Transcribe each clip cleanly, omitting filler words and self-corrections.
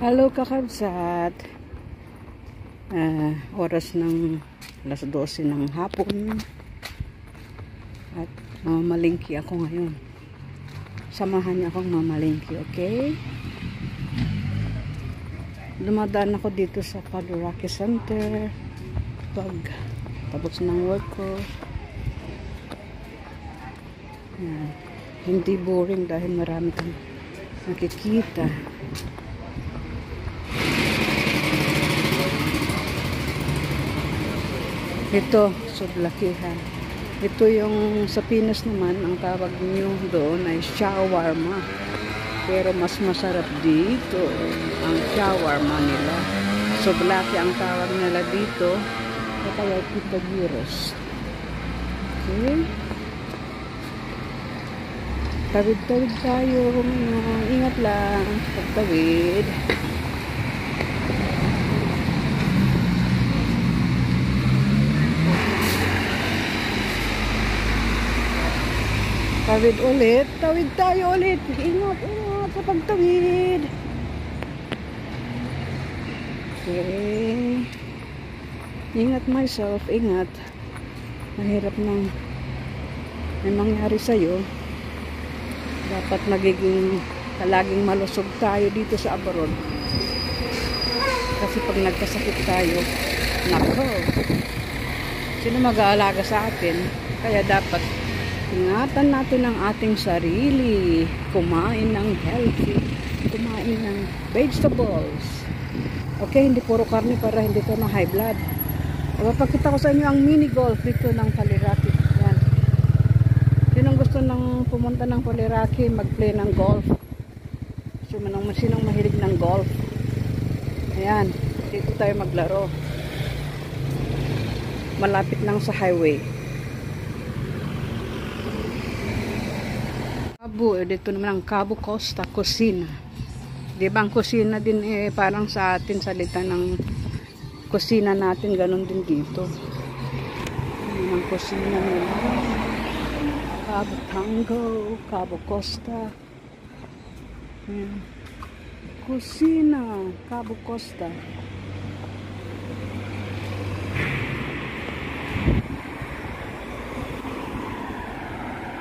Hello kakabsat. Oras ng alas 12 ng hapon at mamalingki ako ngayon. Samahan niyo akong mamalingki, okay? Dumadaan ako dito sa Kaluraki Center pag tapos ng work ko. Hindi boring dahil marami kang nakikita. Ito, Sublakihan. Ito yung sa Pinas naman, ang tawag niyo doon ay shawarma. Pero mas masarap dito ang shawarma nila. Sublaki ang tawag nila dito. O kaya kita gyros. Okay. Tawid-tawid tayo. Ingat lang. Pagtawid. Tawid ulit. Tawid tayo ulit. Ingat, ingat sa pagtawid. Okay. Ingat myself. Ingat. Mahirap nang may mangyari sa'yo. Dapat laging malusog tayo dito sa abroad. Kasi pag nagkasakit tayo, nako. Sino mag-aalaga sa atin? Kaya dapat ingatan natin ang ating sarili. Kumain ng healthy. Kumain ng vegetables. Okay, hindi puro karne para hindi ka na high blood. Papakita ko sa inyo ang mini golf dito ng Kaluraki. Yan. Sinong gusto nang pumunta ng Kaluraki, mag-play ng golf? Sinong mahilig ng golf? Ayan, dito tayo maglaro. Malapit lang sa highway. Dito naman ang Cabo Costa Kusina. Diba ang kusina din parang sa atin salita ng kusina natin, ganun din dito. Yan ang kusina nila. Cabo Tango, Cabo Costa. Yan. Kusina, Cabo Costa.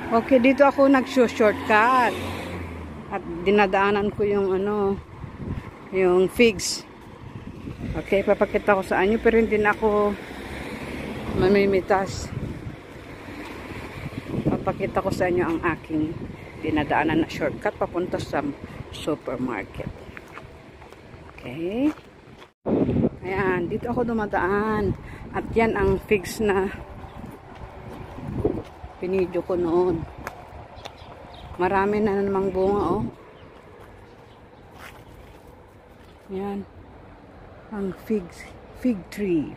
Okay, dito ako nag-shortcut. At dinadaanan ko yung yung figs. Okay, papakita ko sa inyo pero hindi na ako mamimitas. Papakita ko sa inyo ang aking dinadaanan na shortcut papunta sa supermarket. Okay. Ayan, dito ako dumadaan. At yan ang figs na pinidyo ko noon. Marami na namang bunga, oh. Yan. Ang fig tree.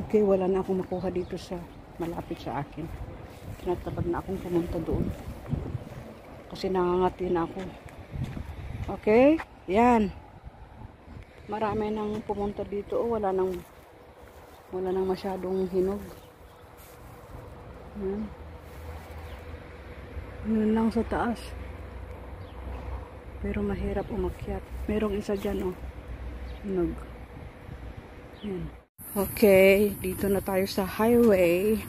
Okay, wala na akong makuha dito sa malapit sa akin. Tinatabad na akong pumunta doon. Kasi nangangati na ako. Okay? Yan. Marami nang pumunta dito, oh. Wala nang masyadong hinog. Yan. Yun lang sa taas. Pero mahirap umakyat. Merong isa dyan, oh. Hinog. Yan. Okay. Dito na tayo sa highway.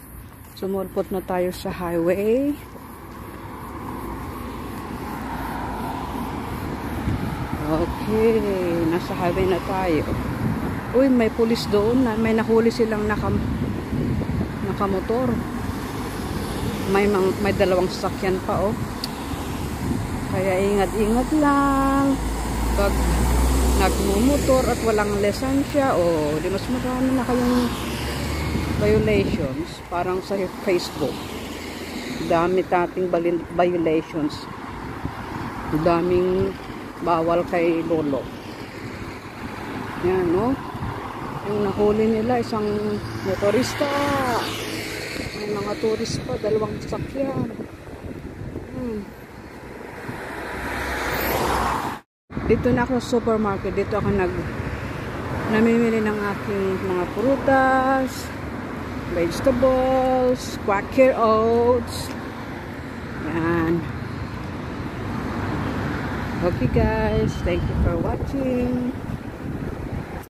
Sumulpot na tayo sa highway. Okay. Nasa highway na tayo. Uy, may pulis doon. May nahuli silang nakamotor. May dalawang sasakyan pa, oh. Kaya ingat-ingat lang pag nagmumotor at walang lisensya, oh, di mas marami na kayong violations. Parang sa Facebook. Dami tating violations. Daming bawal kay lolo. Yan, no? Yung nahuli nila, isang motorista. May mga tourist pa, dalawang sasakyan. Dito na ako sa supermarket. Dito ako namimili ng aking mga prutas, vegetables, Quaker oats. Yan. Okay guys, thank you for watching.